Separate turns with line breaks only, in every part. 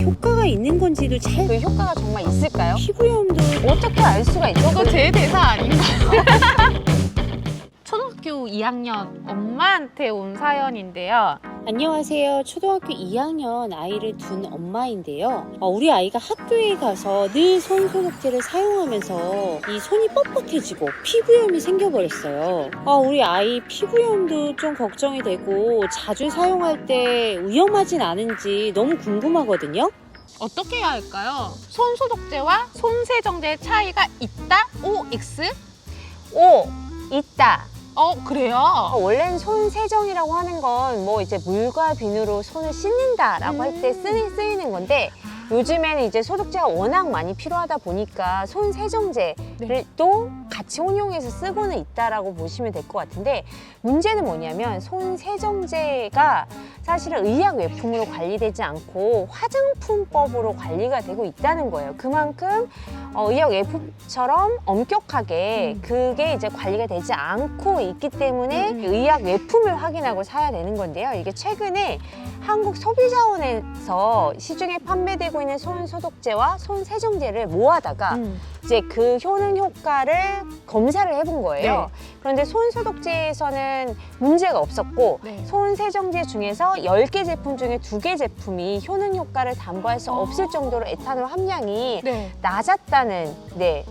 효과가 있는 건지도 잘
그 효과가 정말 있을까요?
피부염도
어떻게 알 수가 있죠?
이거 제 대사 아닌가요? 초등학교 2학년 엄마한테 온 사연인데요.
안녕하세요. 초등학교 2학년 아이를 둔 엄마인데요. 우리 아이가 학교에 가서 늘 손소독제를 사용하면서 이 손이 뻣뻣해지고 피부염이 생겨버렸어요. 우리 아이 피부염도 좀 걱정이 되고 자주 사용할 때 위험하진 않은지 너무 궁금하거든요.
어떻게 해야 할까요? 손소독제와 손세정제의 차이가 있다? OX?
오! 있다.
그래요?
원래는 손 세정이라고 하는 건 뭐 이제 물과 비누로 손을 씻는다라고 할 때 쓰이는 건데 요즘에는 이제 소독제가 워낙 많이 필요하다 보니까 손 세정제를 또 같이 혼용해서 쓰고는 있다라고 보시면 될 것 같은데 문제는 뭐냐면 손 세정제가 사실은 의약 외품으로 관리되지 않고 화장품법으로 관리가 되고 있다는 거예요. 그만큼 의약 외품처럼 엄격하게 그게 이제 관리가 되지 않고 있기 때문에 의약 외품을 확인하고 사야 되는 건데요. 이게 최근에 한국 소비자원에서 시중에 판매되고 있는 손 소독제와 손 세정제를 모아다가 이제 그 효능 효과를 검사를 해본 거예요.
네.
그런데 손 소독제에서는 문제가 없었고
네.
손 세정제 중에서 10개 제품 중에 2개 제품이 효능 효과를 담보할 수 없을 정도로 에탄올 함량이
네.
낮았다는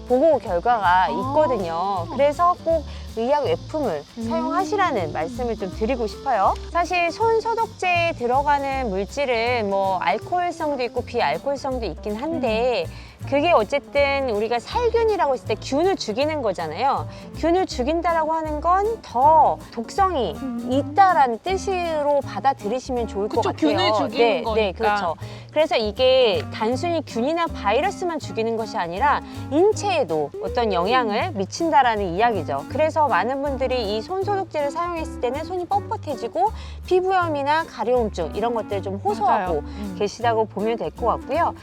보고 결과가 있거든요. 그래서 꼭 의약 외품을 사용하시라는 말씀을 좀 드리고 싶어요. 사실 손 소독제에 들어가는 물질은 뭐 알코올성도 있고 비알코올성도 있긴 한데 그게 어쨌든 우리가 살균이라고 했을 때 균을 죽이는 거잖아요. 균을 죽인다라고 하는 건 더 독성이 있다라는 뜻으로 받아들이시면 좋을 것
그쵸,
같아요.
균을 죽이는 거니까.
네, 그렇죠. 그래서 이게 단순히 균이나 바이러스만 죽이는 것이 아니라 인체에도 어떤 영향을 미친다라는 이야기죠. 그래서 많은 분들이 이 손소독제를 사용했을 때는 손이 뻣뻣해지고 피부염이나 가려움증 이런 것들을 좀 호소하고 계시다고 보면 될 것 같고요.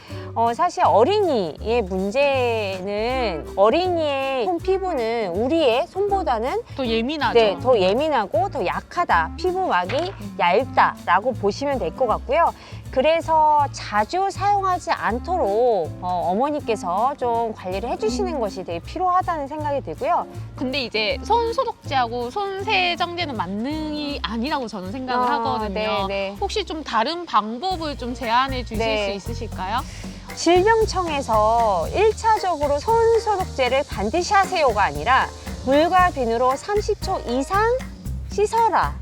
사실 어린이의 문제는 어린이의 손 피부는 우리의 손보다는
또 예민하죠.
네, 더 예민하고 더 약하다, 피부막이 얇다라고 보시면 될 것 같고요. 그래서 자주 사용하지 않도록 어머니께서 좀 관리를 해주시는 것이 되게 필요하다는 생각이 들고요.
근데 이제 손소독제하고 손세정제는 만능이 아니라고 저는 생각을 하거든요.
네.
혹시 좀 다른 방법을 좀 제안해 주실
네.
수 있으실까요?
질병청에서 1차적으로 손 소독제를 반드시 하세요가 아니라 물과 비누로 30초 이상 씻어라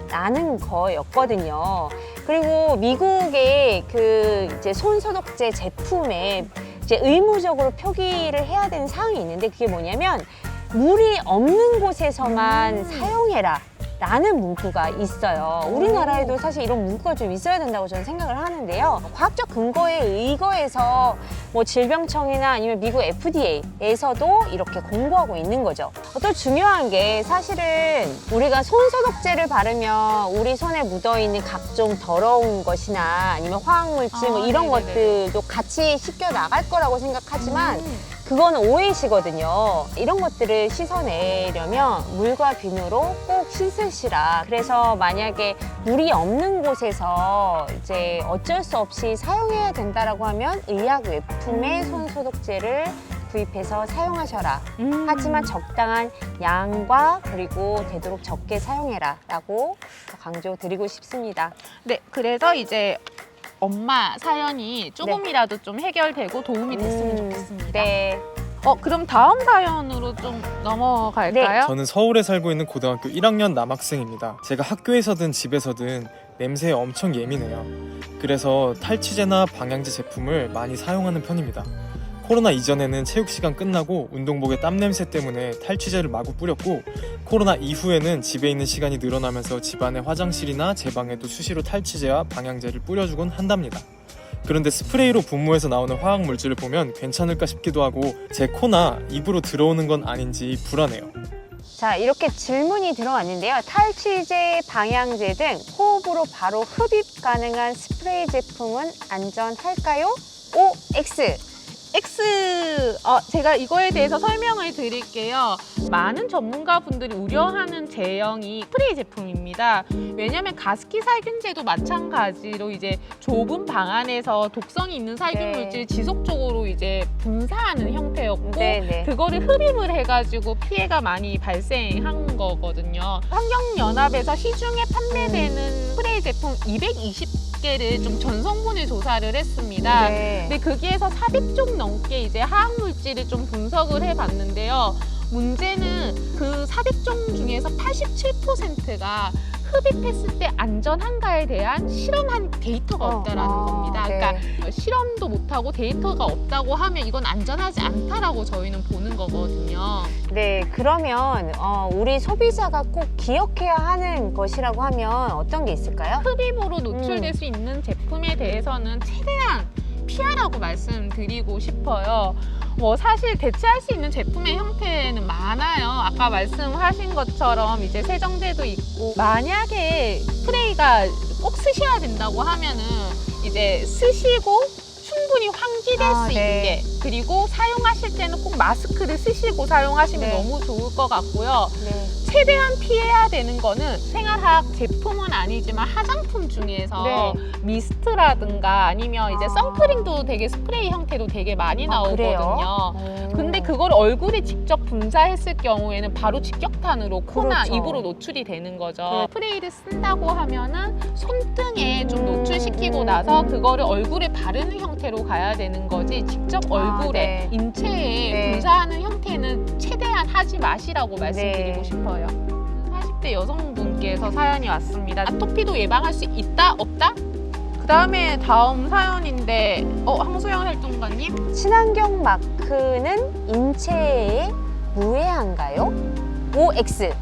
라는 거였거든요. 그리고 미국의 그 이제 손 소독제 제품에 이제 의무적으로 표기를 해야 되는 사항이 있는데 그게 뭐냐면 물이 없는 곳에서만 사용해라 라는 문구가 있어요. 우리나라에도 사실 이런 문구가 좀 있어야 된다고 저는 생각을 하는데요. 과학적 근거에 의거해서 뭐 질병청이나 아니면 미국 FDA에서도 이렇게 공고하고 있는 거죠. 또 중요한 게 사실은 우리가 손소독제를 바르면 우리 손에 묻어있는 각종 더러운 것이나 아니면 화학물질 뭐 이런
네네네.
것들도 같이 씻겨 나갈 거라고 생각하지만 그건 오해시거든요. 이런 것들을 씻어내려면 물과 비누로 꼭 씻으시라. 그래서 만약에 물이 없는 곳에서 이제 어쩔 수 없이 사용해야 된다라고 하면 의약 외품의 손소독제를 구입해서 사용하셔라. 하지만 적당한 양과 그리고 되도록 적게 사용해라 라고 강조드리고 싶습니다.
네, 그래서 이제 엄마 사연이 조금이라도 좀 해결되고 도움이 됐으면 좋겠습니다.
네.
그럼 다음 사연으로 좀 넘어갈까요?
저는 서울에 살고 있는 고등학교 1학년 남학생입니다. 제가 학교에서든 집에서든 냄새에 엄청 예민해요. 그래서 탈취제나 방향제 제품을 많이 사용하는 편입니다. 코로나 이전에는 체육 시간 끝나고 운동복에 땀 냄새 때문에 탈취제를 마구 뿌렸고 코로나 이후에는 집에 있는 시간이 늘어나면서 집안의 화장실이나 제 방에도 수시로 탈취제와 방향제를 뿌려주곤 한답니다. 그런데 스프레이로 분무해서 나오는 화학 물질을 보면 괜찮을까 싶기도 하고 제 코나 입으로 들어오는 건 아닌지 불안해요.
자, 이렇게 질문이 들어왔는데요. 탈취제, 방향제 등 호흡으로 바로 흡입 가능한 스프레이 제품은 안전할까요? O, X.
제가 이거에 대해서 설명을 드릴게요. 많은 전문가분들이 우려하는 제형이 스프레이 제품입니다. 왜냐하면 가습기 살균제도 마찬가지로 이제 좁은 방 안에서 독성이 있는 살균
네.
물질을 지속적으로 이제 분사하는 형태였고
네네.
그거를 흡입을 해가지고 피해가 많이 발생한 거거든요. 환경연합에서 시중에 판매되는 스프레이 제품 220개를 좀 전성분을 조사를 했습니다.
네.
근데 거기에서 400종 넘게 이제 화학 물질을 좀 분석을 해봤는데요. 문제는 그 400종 중에서 87%가 흡입했을 때 안전한가에 대한 실험한 데이터가 없다라는 겁니다.
네.
그러니까 실험도 못하고 데이터가 없다고 하면 이건 안전하지 않다라고 저희는 보는 거거든요.
네, 그러면 우리 소비자가 꼭 기억해야 하는 것이라고 하면 어떤 게 있을까요?
흡입으로 노출될 수 있는 제품에 대해서는 최대한 피하라고 말씀드리고 싶어요. 사실 대체할 수 있는 제품의 형태는 많아요. 아까 말씀하신 것처럼 이제 세정제도 있고, 만약에 스프레이가 꼭 쓰셔야 된다고 하면은 이제 쓰시고 충분히 환기될 수
네.
있게, 그리고 사용하실 때는 꼭 마스크를 쓰시고 사용하시면
네.
너무 좋을 것 같고요.
네.
최대한 피해야 되는 거는 생활화학 제품은 아니지만 화장품 중에서
네.
미스트라든가 아니면 이제 선크림도 되게 스프레이 형태로 되게 많이 나오거든요. 근데 그걸 얼굴에 직접 분사했을 경우에는 바로 직격탄으로 코나
그렇죠.
입으로 노출이 되는 거죠.
네.
스프레이를 쓴다고 하면은 손등에 좀 노출시키고 나서 그거를 얼굴에 바르는 형태로 가야 되는 거지, 직접 얼굴에
네.
인체에
네.
분사하는 형태는 최대한 하지 마시라고 말씀드리고
네.
싶어요. 40대 여성분께서 사연이 왔습니다. 아토피도 예방할 수 있다? 없다? 그 다음에 다음 사연인데 황소영 활동가님?
친환경 마크는 인체에 무해한가요? OX